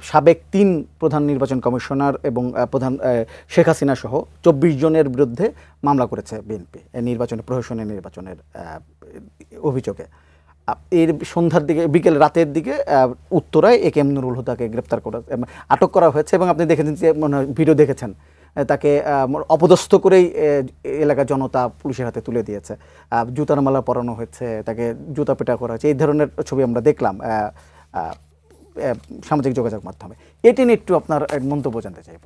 সাবেক 3 প্রধান নির্বাচন কমিশনার এবং প্রধান শেখ হাসিনা সহ 24 জনের বিরুদ্ধে মামলা করেছে বিএনপি প্রহসনের নির্বাচনের অভিযোগে। এর সন্ধ্যার দিকে রাতের দিকে উত্তরায় এ কে এম নুরুল হুদাকে গ্রেপ্তার করা আটক করা হয়েছে এবং আপনি দেখেছেন যে ভিডিও দেখেছেন তাকে অপদস্থ করেই এলাকার জনতা পুলিশের হাতে তুলে দিয়েছে, জুতার মালা পরানো হয়েছে, তাকে জুতা পেটা করা হয়েছে, এই ধরনের ছবি আমরা দেখলাম সামাজিক যোগাযোগ মাধ্যমে। এটি নিয়ে একটু আপনার মন্তব্য জানতে চাই।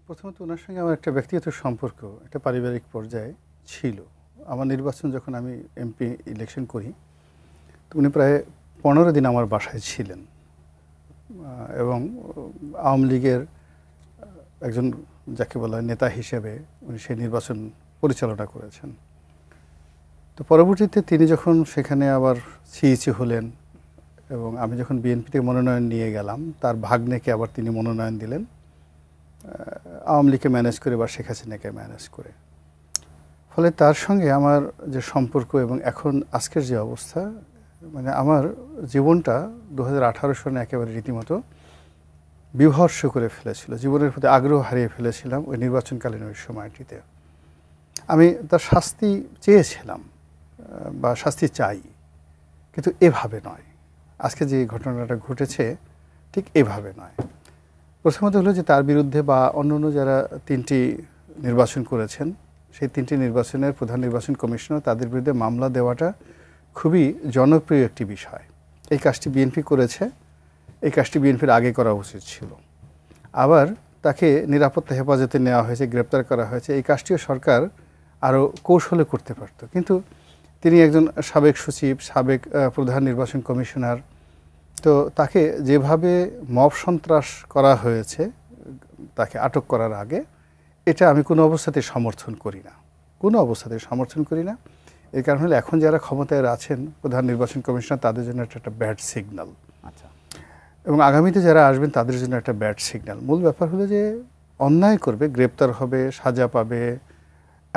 প্রথমত ওনার সঙ্গে আমার একটা ব্যক্তিগত সম্পর্ক একটা পারিবারিক পর্যায়ে ছিল। আমার নির্বাচন যখন আমি এমপি ইলেকশন করি তো উনি প্রায় 15 দিন আমার বাসায় ছিলেন এবং আওয়ামী লীগের একজন যাকে বলা হয় নেতা হিসেবে উনি সেই নির্বাচন পরিচালনা করেছেন। তো পরবর্তীতে তিনি যখন সেখানে আবার সিইসি হলেন এবং আমি যখন বিএনপি থেকে মনোনয়ন নিয়ে গেলাম, তার ভাগ্নেকে আবার তিনি মনোনয়ন দিলেন আওয়ামী লীগকে ম্যানেজ করে বা শেখ হাসিনাকে ম্যানেজ করে। ফলে তার সঙ্গে আমার যে সম্পর্ক এবং এখন আজকের যে অবস্থা, মানে আমার জীবনটা 2018 সনে একেবারে রীতিমতো বিভর্ষ করে ফেলেছিল, জীবনের প্রতি আগ্রহ হারিয়ে ফেলেছিলাম ওই নির্বাচনকালীন ওই সময়টিতে। আমি তার শাস্তি চেয়েছিলাম বা শাস্তি চাই, কিন্তু এভাবে নয়। আজকে যে ঘটনাটা ঘটেছে ঠিক এভাবে নয়। প্রথমত হলো যে তার বিরুদ্ধে বা অন্যান্য যারা 3টি নির্বাচন করেছেন সেই 3টি নির্বাচনের প্রধান নির্বাচন কমিশনার তাদের বিরুদ্ধে মামলা দেওয়াটা খুবই জনপ্রিয় একটি বিষয়। এই কাজটি বিএনপি করেছে, এই কাজটি বিএনপির আগে করা উচিত ছিল। আবার তাকে নিরাপত্তা হেফাজতে নেওয়া হয়েছে, গ্রেপ্তার করা হয়েছে, এই কাজটিও সরকার আরও কৌশলে করতে পারত। কিন্তু তিনি একজন সাবেক সচিব, সাবেক প্রধান নির্বাচন কমিশনার, তো তাকে যেভাবে মব সন্ত্রাস করা হয়েছে তাকে আটক করার আগে, এটা আমি কোনো অবস্থাতেই সমর্থন করি না, কোনো অবস্থাতেই সমর্থন করি না। এই কারণ হলো এখন যারা ক্ষমতায় আছেন প্রধান নির্বাচন কমিশনার তাদের জন্য একটা ব্যাড সিগন্যাল, আচ্ছা, এবং আগামীতে যারা আসবেন তাদের জন্য একটা ব্যাড সিগন্যাল। মূল ব্যাপার হলো যে অন্যায় করবে, গ্রেপ্তার হবে, সাজা পাবে,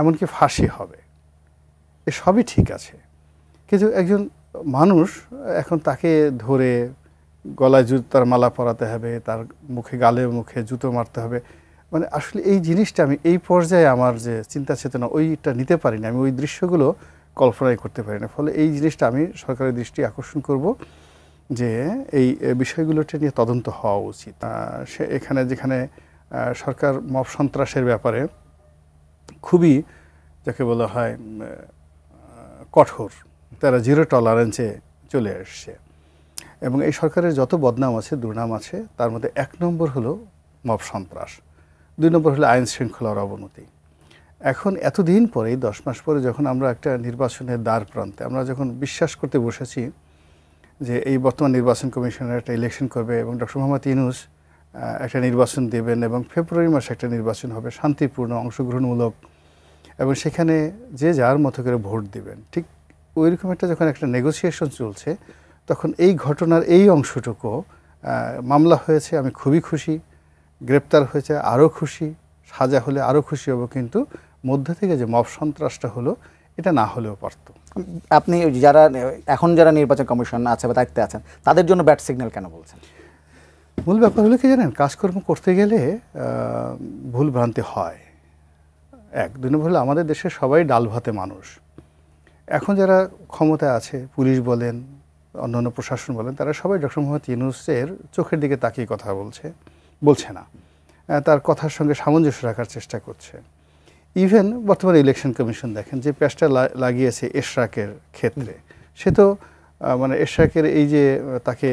এমনকি ফাঁসি হবে, এসবই ঠিক আছে। কিন্তু একজন মানুষ এখন তাকে ধরে গলায় জুতার মালা পরাতে হবে, তার মুখে গালে মুখে জুতো মারতে হবে, মানে আসলে এই জিনিসটা আমি এই পর্যায়ে আমার যে চিন্তা চেতনা ওইটা নিতে পারি না, আমি ওই দৃশ্যগুলো কল্পনাই করতে পারি না। ফলে এই জিনিসটা আমি সরকারের দৃষ্টি আকর্ষণ করব যে এই বিষয়গুলোটা নিয়ে তদন্ত হওয়া উচিত। সে এখানে যেখানে সরকার মব সন্ত্রাসের ব্যাপারে খুবই যাকে বলা হয় কঠোর, তারা জিরো টলারেন্সে চলে আসছে এবং এই সরকারের যত বদনাম আছে, দুর্নাম আছে, তার মধ্যে 1 নম্বর হলো মব সন্ত্রাস, 2 নম্বর হলো আইন শৃঙ্খলার অবনতি। এখন এতদিন পরে 10 মাস পরে যখন আমরা একটা নির্বাচনের দ্বার প্রান্তে, আমরা যখন বিশ্বাস করতে বসেছি যে এই বর্তমান নির্বাচন কমিশনের একটা ইলেকশন করবে এবং ডক্টর মোহাম্মদ ইউনূস একটা নির্বাচন দেবেন এবং ফেব্রুয়ারি মাসে একটা নির্বাচন হবে শান্তিপূর্ণ, অংশগ্রহণমূলক, এবং সেখানে যে যার মতো করে ভোট দিবেন, ঠিক ওইরকম যখন একটা নেগোসিয়েশন চলছে তখন এই ঘটনার এই অংশটুকু মামলা হয়েছে, আমি খুবই খুশি, গ্রেপ্তার হয়েছে আরও খুশি, সাজা হলে আরও খুশি হব, কিন্তু মধ্য থেকে যে মব সন্ত্রাসটা হলো এটা না হলেও পারত। আপনি যারা নির্বাচন কমিশন আছে বা দায়িত্বে আছেন তাদের জন্য ব্যাড সিগন্যাল কেন বলছেন? মূল ব্যাপার হলো কি জানেন, কাজকর্ম করতে গেলে ভুল ভ্রান্তি হয়। 2 নম্বর হলো আমাদের দেশের সবাই ডাল ভাতে মানুষ। এখন যারা ক্ষমতায় আছে, পুলিশ বলেন, অন্যান্য প্রশাসন বলেন, তারা সবাই ডক্টর মোহাম্মদ ইউনূসের চোখের দিকে তাকিয়ে কথা বলছে না, তার কথার সঙ্গে সামঞ্জস্য রাখার চেষ্টা করছে। ইভেন বর্তমানে ইলেকশন কমিশন দেখেন যে পেশটা লাগিয়েছে এশরাকের ক্ষেত্রে, সে তো মানে এশরাকের এই যে তাকে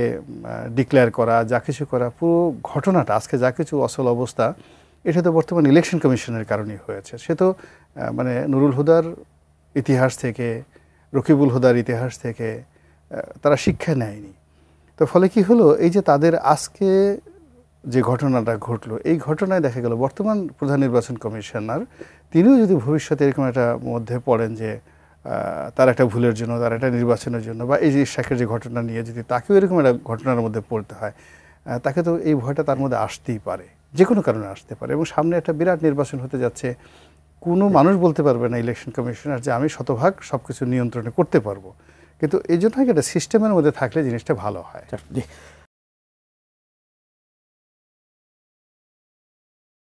ডিক্লেয়ার করা, যা কিছু করা, পুরো ঘটনাটা আজকে যা কিছু অসল অবস্থা, এটা তো বর্তমান ইলেকশন কমিশনের কারণেই হয়েছে। সে তো মানে নুরুল হুদার ইতিহাস থেকে, রকিবুল হুদার ইতিহাস থেকে তারা শিক্ষা নেয়নি। তো ফলে কি হলো, এই যে তাদের আজকে যে ঘটনাটা ঘটলো, এই ঘটনায় দেখা গেল বর্তমান প্রধান নির্বাচন কমিশনার তিনিও যদি ভবিষ্যতে এরকম একটা মধ্যে পড়েন যে তার একটা ভুলের জন্য, তার একটা নির্বাচনের জন্য, বা এই যে ইশরাকের যে ঘটনা নিয়ে যদি তাকেও এরকম একটা ঘটনার মধ্যে পড়তে হয়, তাকে তো এই ভয়টা তার মধ্যে আসতেই পারে, যে কোনো কারণে আসতে পারে। এবং সামনে একটা বিরাট নির্বাচন হতে যাচ্ছে, কোনো মানুষ বলতে পারবে না ইলেকশন কমিশনার যে আমি শতভাগ সব কিছু নিয়ন্ত্রণে করতে পারবো, কিন্তু এই জন্য একটা সিস্টেমের মধ্যে থাকলে জিনিসটা ভালো হয়।